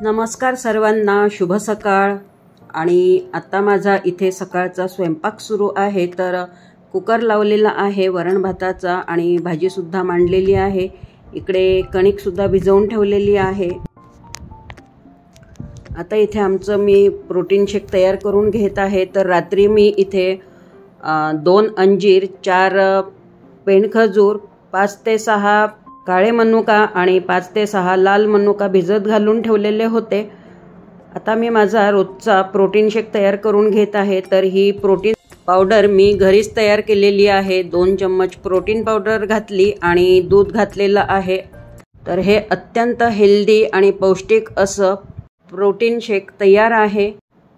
नमस्कार सर्वांना, शुभ सकाळ। आणि आता माझा इथे सकाळचा स्वयंपाक सुरू आहे। तर कुकर लावलेला आहे वरण भाताचा आणि भाजी सुद्धा मांडलेली आहे। इकडे कणिक सुद्धा भिजवून ठेवलेली आहे। आता इथे आमचं मी प्रोटीन शेक तयार करून घेत आहे। तर रात्री मी इथे 2 अंजीर, 4 पेंडखजूर, 5 ते 6 काळे मनुका आणि 5 ते 6 लाल मनुका भिजत घालून ठेवलेले होते। आता मी माझा रोजचा प्रोटीन शेक तयार करून घेत आहे। तर ही प्रोटीन पावडर मी घरीच तयार केलेली आहे। 2 चम्मच प्रोटीन पावडर घातली आणि दूध घातलेलं आहे। तर हे अत्यंत हेल्दी आणि पौष्टिक असं प्रोटीन शेक तयार आहे।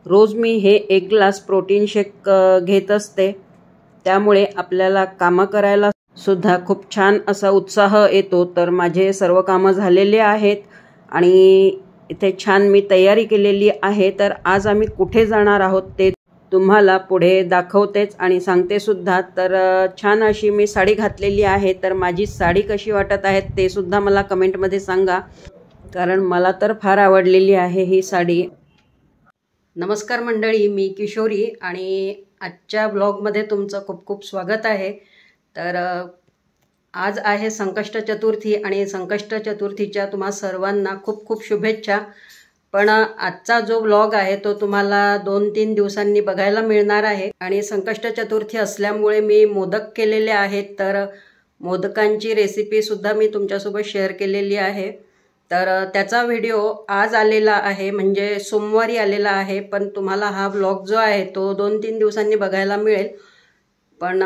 रोज मी हे 1 ग्लास प्रोटीन शेक घेत असते। त्यामुळे आपल्याला कामं करायला सुद्धा खूप छान असा उत्साह येतो। तर माझे सर्व कामं झालेले आहेत आणि इथे छान मी तयारी केलेली आहे। तर आज आम्ही कुठे जाणार आहोत ते तुम्हाला पुढे दाखवतेच आणि सांगते सुद्धा। तर छान अशी मी साडी घातलेली आहे। तर माझी साडी कशी वाटत आहे ते सुद्धा मला कमेंटमध्ये सांगा, कारण मला तर फार आवडलेली आहे ही साडी। नमस्कार मंडळी, मी किशोरी आणि आजच्या ब्लॉगमध्ये तुमचं खूप खूप स्वागत आहे। तर आज आहे संकष्ट चतुर्थी आणि संकष्ट चतुर्थीच्या तुम्हा सर्वांना खूप खूप शुभेच्छा। पण आजचा जो ब्लॉग आहे तो तुम्हाला 2-3 दिवसांनी बघायला मिळणार आहे। आणि संकष्ट चतुर्थी असल्यामुळे मी मोदक केलेले आहेत। तर मोदकांची रेसिपी सुद्धा मी तुमच्यासोबत शेअर केलेली आहे। तर त्याचा व्हिडिओ आज आलेला आहे, म्हणजे सोमवारी आलेला आहे। पण तुम्हाला हा ब्लॉग जो आहे तो 2-3 दिवसांनी बघायला मिळेल। पण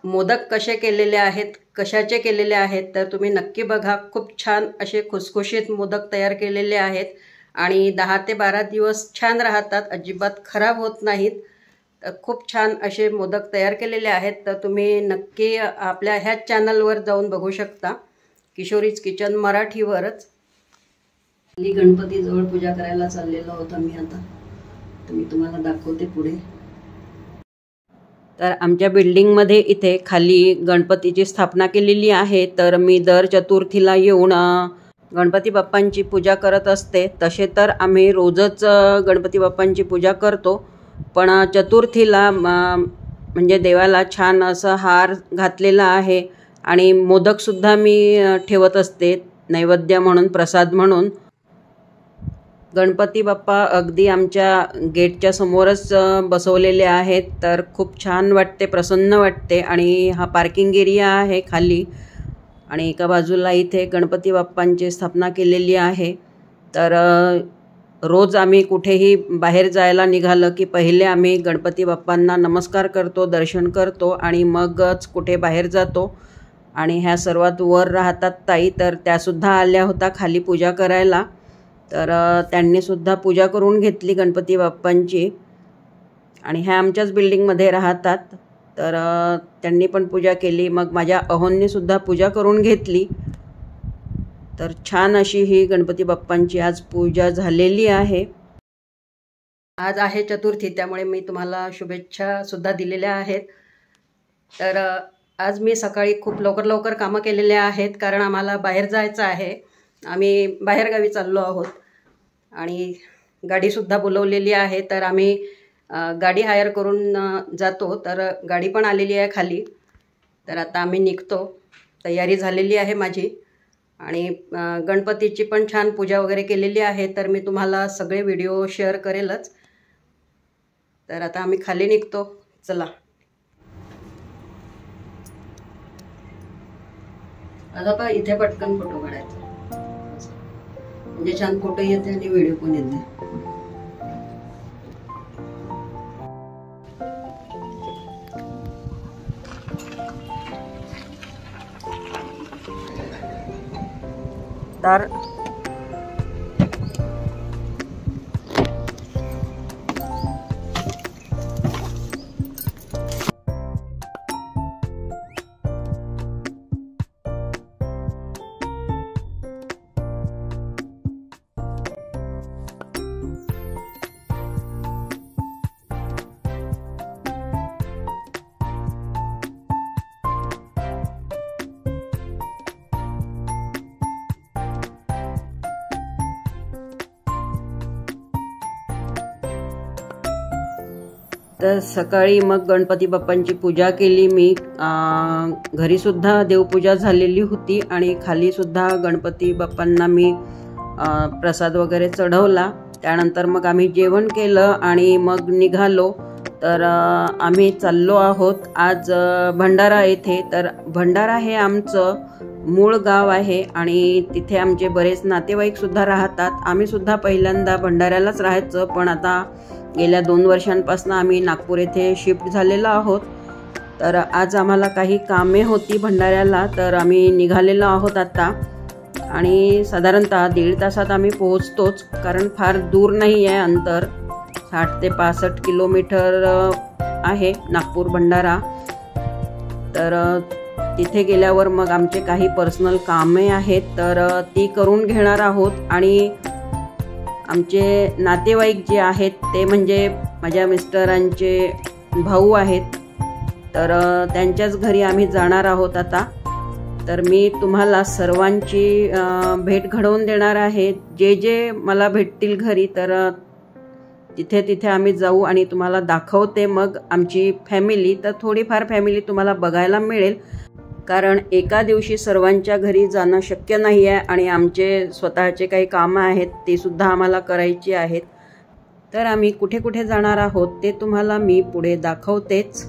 मोदक कसे केलेले आहेत, कशाचे केलेले आहेत तर तुम्ही नक्की बघा। खूप छान असे खुसखुशीत मोदक तयार केलेले आहेत आणि 10 ते 12 दिवस छान राहतात, अजिबात खराब होत नाहीत। तर खूप छान असे मोदक तयार केलेले आहेत। तर तुम्ही नक्की आपल्या ह्याच चॅनलवर जाऊन बघू शकता, किशोरीज किचन मराठीवरच। गणपतीजवळ पूजा करायला चाललेलो आहोत आम्ही आता, तर मी तुम्हाला दाखवते पुढे। तर आमच्या बिल्डिंगमध्ये इथे खाली गणपतीची स्थापना केलेली आहे। तर मी दर चतुर्थीला येऊन गणपती बाप्पांची पूजा करत असते। तसे तर आम्ही रोजच गणपती बाप्पांची पूजा करतो, पण चतुर्थीला म्हणजे देवाला छान असं हार घातलेला आहे आणि मोदकसुद्धा मी ठेवत असते नैवेद्य म्हणून, प्रसाद म्हणून। गणपती बाप्पा अगदी आमच्या गेटच्या समोरच बसवलेले आहेत। तर खूप छान वाटते, प्रसन्न वाटते। आणि हा पार्किंग एरिया आहे खाली आणि एका बाजूला इथे गणपती बाप्पांची स्थापना केलेली आहे। तर रोज आम्ही कुठेही बाहेर जायला निघालं की पहिले आम्ही गणपती बाप्पांना नमस्कार करतो, दर्शन करतो आणि मगच कुठे बाहेर जातो। आणि ह्या सर्वात वर राहतात ताई, तर त्यासुद्धा आल्या होत्या खाली पूजा करायला। तर त्यांनी सुद्धा पूजा करून घेतली गणपती बाप्पांची आणि ह्या आमच्याच बिल्डिंगमध्ये राहतात। तर त्यांनी पण पूजा केली, मग माझ्या अहोंनी सुद्धा पूजा करून घेतली। तर छान अशी ही गणपती बाप्पांची आज पूजा झालेली आहे। आज आहे चतुर्थी, त्यामुळे मी तुम्हाला शुभेच्छा सुद्धा दिलेल्या आहेत। तर आज मी सकाळी खूप लवकर कामं केलेले आहेत, कारण आम्हाला बाहेर जायचं आहे। आम्ही बाहेरगावी चाललो आहोत आणि गाडीसुद्धा बोलवलेली आहे। तर आम्ही गाडी हायर करून जातो। तर गाडी पण आलेली आहे खाली। तर आता आम्ही निघतो, तयारी झालेली आहे माझी आणि गणपतीची पण छान पूजा वगैरे केलेली आहे। तर मी तुम्हाला सगळे व्हिडिओ शेअर करेलच। तर आता आम्ही खाली निघतो, चला। आता पहा, इथे पटकन फोटो काढायचा, म्हणजे छान फोटो येते आणि व्हिडिओ पण येते। तर तर सकाळी मग गणपती बाप्पांची पूजा केली मी. घरीसुद्धा देवपूजा झालेली होती आणि खालीसुद्धा गणपती बाप्पांना मी प्रसाद वगैरे चढवला. त्यानंतर मग आम्ही जेवण केलं आणि मग निघालो. तर आम्ही चाललो आहोत आज भंडारा येथे. तर भंडारा हे आमचं मूळ गाव आहे आणि तिथे आमचे बरेच नातेवाईकसुद्धा राहतात. आम्हीसुद्धा पहिल्यांदा भंडाऱ्यालाच राहायचं, पण आता गेल्या 2 वर्षांपासून आम्ही नागपूर येथे शिफ्ट झालेलो आहोत. तर आज आम्हाला काही कामे होती भंडाऱ्याला, तर आम्ही निघालेलो आहोत आता. आणि साधारणतः 1.5 तासात आम्ही पोहोचतोच, कारण फार दूर नाही आहे अंतर. 60 ते 65 किलोमीटर आहे नागपूर भंडारा. तर तिथे गेल्यावर मग आमचे काही पर्सनल कामे आहेत, तर ती करून घेणार आहोत. आणि आमचे नातेवाईक जे आहेत ते म्हणजे माझ्या मिस्टरांचे भाऊ आहेत, तर त्यांच्याच घरी आम्ही जाणार आहोत आता. तर मी तुम्हाला सर्वांची भेट घडवून देणार आहे. जे जे मला भेटतील घरी, तर तिथे तिथे आम्ही जाऊ आणि तुम्हाला दाखवते मग आमची फॅमिली. तर थोडीफार फॅमिली तुम्हाला बघायला मिळेल, कारण एका दिवशी सर्वांच्या घरी जाणं शक्य नाही आहे आणि आमचे स्वतःचे काही कामं आहेत ते सुद्धा आम्हाला करायची आहेत. तर आम्ही कुठे कुठे जाणार आहोत ते तुम्हाला मी पुढे दाखवतेच.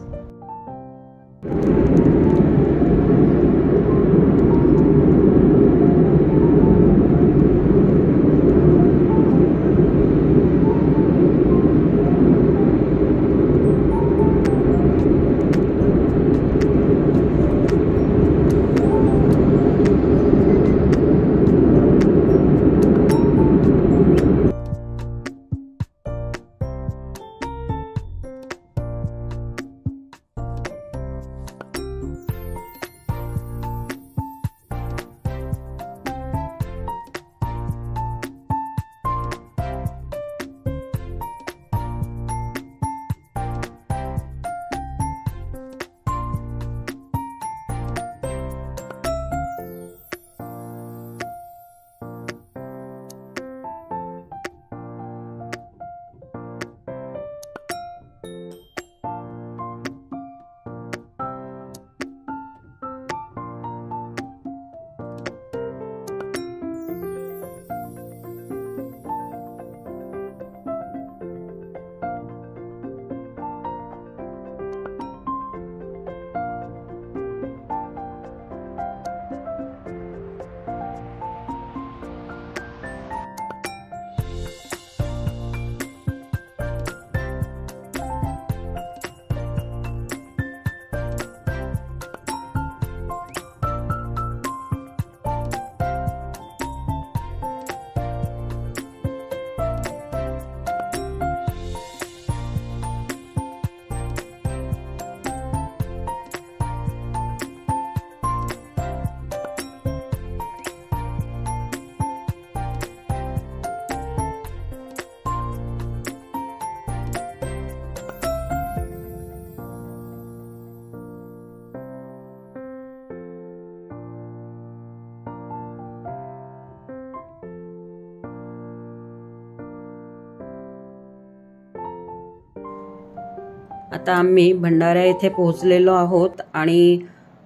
आता आम्ही भंडारा येथे पोहोचलेलो आहोत आणि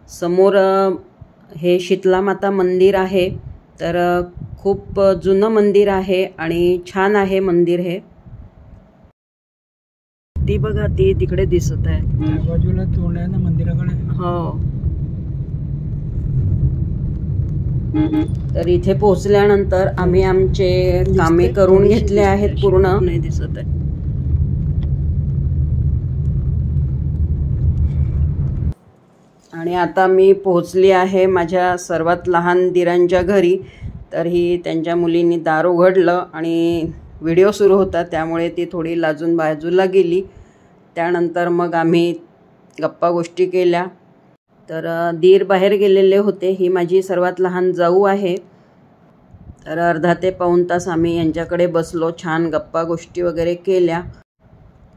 समोर हे शीतला माता मंदिर आहे. तर खूप जुनं मंदिर आहे आणि छान आहे मंदिर हे. ती बघा, ती तिकडे दिसत आहे, त्या बाजूला तोंड आहे ना मंदिराकडे. हो. तर इथे पोहोचल्यानंतर आम्ही आमचे कामे करून घेतले आहेत पूर्ण. नाही दिसत आहे. आणि आता मी पोहोचली आहे माझ्या सर्वात लहान दिरांच्या घरी. तर ही त्यांच्या मुलींनी दार उघडलं आणि व्हिडिओ सुरू होता, त्यामुळे ती थोडी लाजून बाजूला गेली. त्यानंतर मग आम्ही गप्पा गोष्टी केल्या. तर दीर बाहेर गेलेले होते. ही माझी सर्वात लहान जाऊ आहे. तर अर्धा ते पाऊण तास आम्ही यांच्याकडे बसलो, छान गप्पा गोष्टी वगैरे केल्या.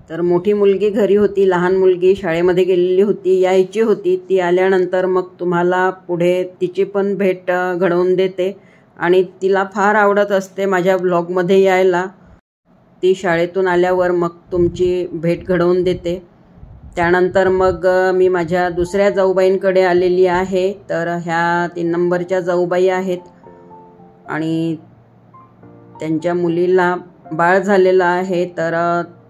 तर मोठी मुलगी घरी होती, लहान मुलगी शाळेमध्ये गेलेली होती, यायची होती. ती आल्यानंतर मग तुम्हाला पुढे तिची पण भेट घडवून देते आणि तिला फार आवडत असते माझ्या ब्लॉगमध्ये यायला. ती शाळेतून आल्यावर मग तुमची भेट घडवून देते. त्यानंतर मग मी माझ्या दुसऱ्या जाऊबाईंकडे आलेली आहे. तर ह्या 3 नंबरच्या जाऊबाई आहेत आणि त्यांच्या मुलीला बाळ झालेलं आहे. तर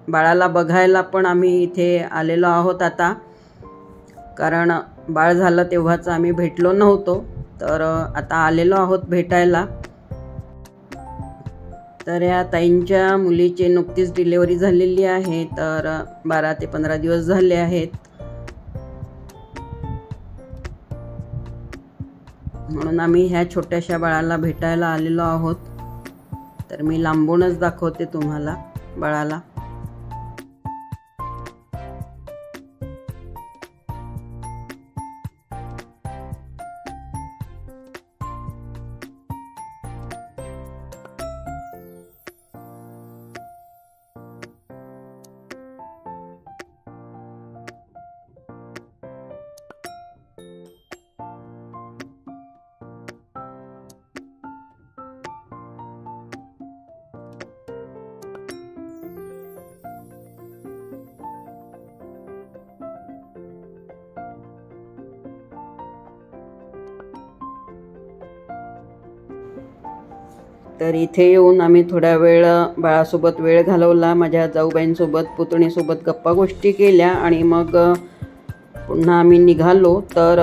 बाळाला बघायला पण आम्ही इथे आलेलो आहोत आता, कारण बाळ झालं तेव्हाच आम्ही भेटलो नव्हतो. तर आता आलेलो आहोत भेटायला. तर या ताईंच्या मुलीची नुकतीच डिलिव्हरी झालेली आहे. तर 12 ते 15 दिवस झाले आहेत. म्हणून आम्ही ह्या छोट्याशा बाळाला भेटायला आलेलो आहोत. तर मी लांबूनच दाखवते तुम्हाला बाळाला. तर इथे येऊन आम्ही थोडा वेळ बाळासोबत वेळ घालवला. माझ्या जाऊबाईंसोबत, पुतणीसोबत गप्पा गोष्टी केल्या आणि मग पुन्हा आम्ही निघालो. तर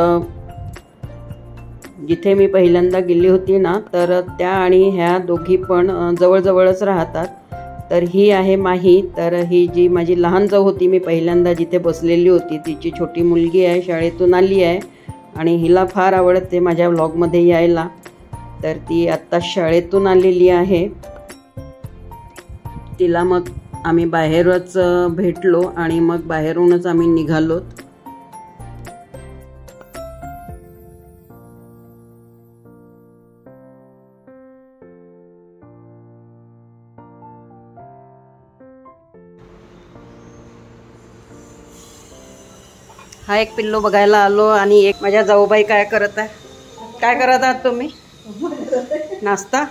जिथे मी पहिल्यांदा गेली होती ना, तर त्या आणि ह्या दोघी पण जवळजवळच राहतात. तर ही आहे माही. तर ही जी माझी लहान जाऊ होती, मी पहिल्यांदा जिथे बसलेली होती, तिची छोटी मुलगी आहे, शाळेतून आली आहे आणि हिला फार आवडते माझ्या व्लॉगमध्ये यायला. तर ती आत्ता शाळेतून आलेली आहे. तिला मग आम्ही बाहेरच भेटलो आणि मग बाहेरूनच आम्ही निघालो. हा एक पिल्लू बघायला आलो आणि एक माझ्या जाऊबाई काय करत आहे. काय करत आहात तुम्ही? नाश्ता.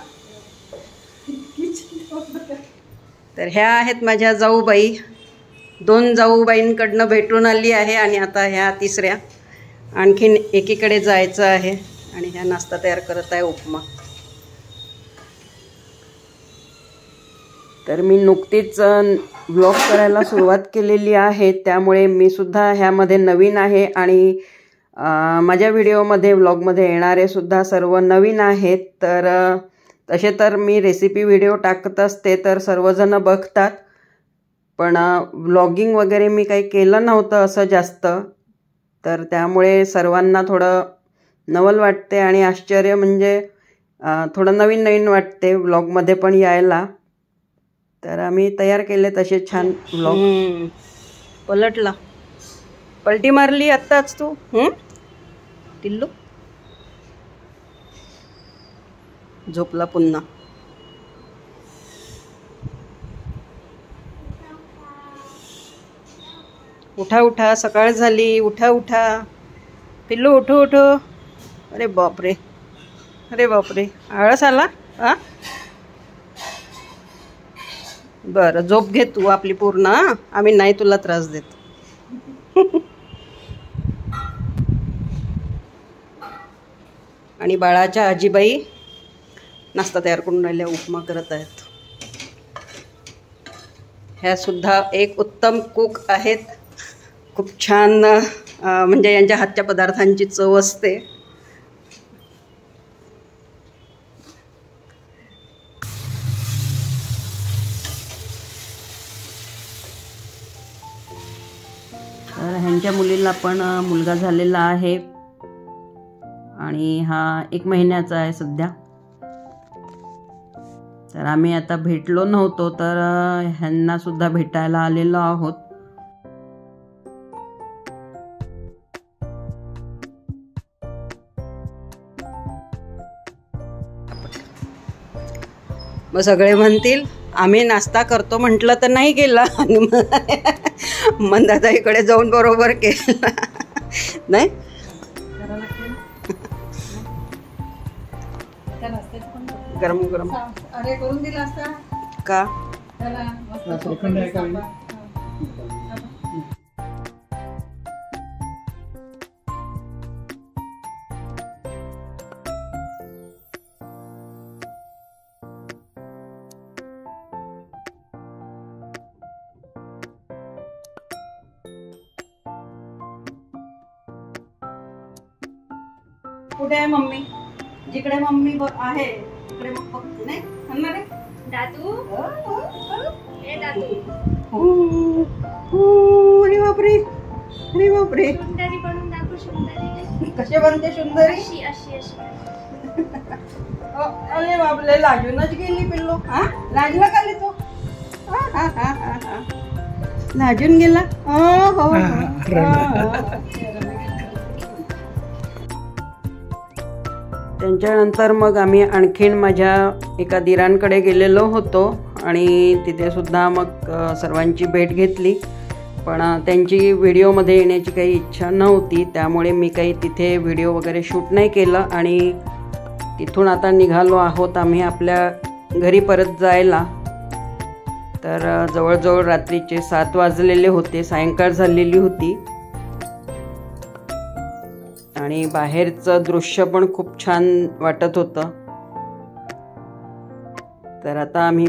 तर ह्या आहेत माझ्या जाऊबाई. 2 जाऊबाईंकडनं भेटून आली आहे आणि आता ह्या तिसऱ्या आणखीन एकीकडे जायचं आहे आणि ह्या नाश्ता तयार करत आहे, उपमा. तर मी नुकतीच ब्लॉग करायला सुरुवात केलेली आहे, त्यामुळे मी सुद्धा ह्यामध्ये नवीन आहे आणि माझ्या व्हिडिओमध्ये, व्लॉगमध्ये येणारे सुद्धा सर्व नवीन आहेत. तर तसे तर मी रेसिपी व्हिडिओ टाकत असते, तर सर्वजण बघतात. पण व्लॉगिंग वगैरे मी काही केलं नव्हतं असं जास्त. तर त्यामुळे सर्वांना थोडं नवल वाटते आणि आश्चर्य, म्हणजे थोडं नवीन नवीन वाटते व्लॉगमध्ये पण यायला. तर आम्ही तयार केले तसे छान व्लॉग. पलटला, पलटी मारली आत्ताच तू टिल्लू. झोपला पुन्हा. उठा उठा, सकाळ झाली. उठा उठा पिल्लू, उठो उठो. अरे बापरे, अरे बापरे, आळस आला. बरं, झोप घे तू आपली पूर्ण. आम्ही नाही तुला त्रास देत. आणि बाळाच्या आजीबाई नाश्ता तयार करून राहिल्या, उपमा करत आहेत. ह्या सुद्धा एक उत्तम कुक आहेत. खूप छान, म्हणजे यांच्या हातच्या पदार्थांची चव असते. तर ह्यांच्या मुलीला पण मुलगा झालेला आहे आणि हा 1 महिन्याचा आहे सध्या. तर आम्ही आता भेटलो नव्हतो, तर ह्यांना सुद्धा भेटायला आलेलो आहोत. मग सगळे म्हणतील आम्ही नाश्ता करतो म्हटलं तर नाही केला आणि मंदाताईकडे जाऊन बरोबर केला. नाही गरम गरम अरे करून दिला असता का? श्रीखंड आहे का? कुठे आहे मम्मी? जिकडे मम्मी आहे तिकडे मग बघते नाही म्हणणार आहे. दादू ए दादू अरे बापरे, अरे बापरे, सुंदरी बनून दाखव. सुंदरी कसे बनते सुंदरी? अशी अशी अशी. अरे बापरे, लाजूनच गेली पिल्लो. हा, लाजला का तो? लाजून गेला. हो. त्यांच्यानंतर मग आम्ही आणखीन माझ्या एका दिरांकडे गेलेलो होतो आणि तिथे सुद्धा मग सर्वांची भेट घेतली. पण त्यांची व्हिडिओमध्ये येण्याची काही इच्छा नव्हती, त्यामुळे मी काही तिथे व्हिडिओ वगैरे शूट नाही केलं. आणि तिथून आता निघालो आहोत आम्ही आपल्या घरी परत जायला. तर जवळजवळ रात्रीचे 7 वाजलेले होते, सायंकाळ झालेली होती आणि बाहेरचं दृश्य पण खूप छान वाटत होतं. तर आता आम्ही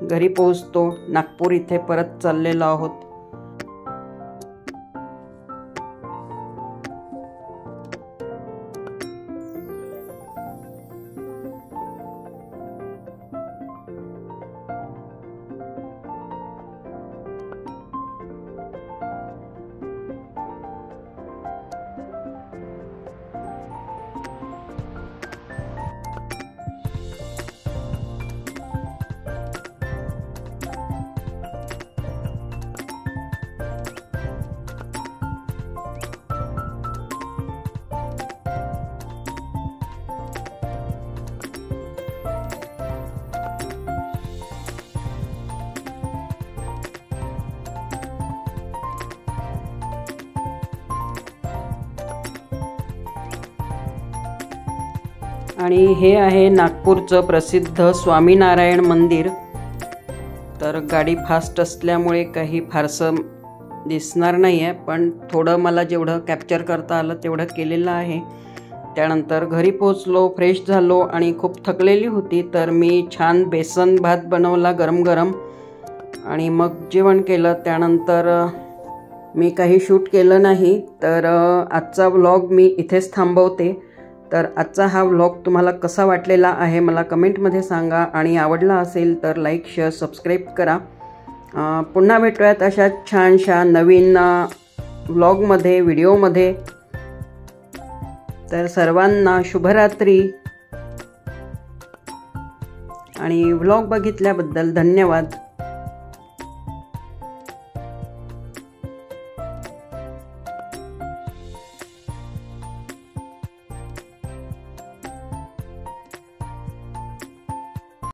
घरी पोहोचतो. नागपूर इथे परत चाललेलो आहोत. आणि हे आहे नागपूरचं प्रसिद्ध स्वामीनारायण मंदिर. तर गाडी फास्ट असल्यामुळे काही फारसं दिसणार नाही आहे, पण थोडं मला जेवढं कॅप्चर करता आलं तेवढं केलेलं आहे. त्यानंतर घरी पोचलो, फ्रेश झालो आणि खूप थकलेली होती. तर मी छान बेसन भात बनवला गरम गरम आणि मग जेवण केलं. त्यानंतर मी काही शूट केलं नाही. तर आजचा व्लॉग मी इथेच थांबवते. तर आजचा हा व्लॉग तुम्हाला कसा वाटलेला आहे मला कमेंटमध्ये सांगा आणि आवडला असेल तर लाईक, शेअर, सबस्क्राईब करा. पुन्हा भेटूयात अशा छानशा नवीन व्लॉगमध्ये, व्हिडिओमध्ये. तर सर्वांना शुभरात्री आणि व्लॉग बघितल्याबद्दल धन्यवाद.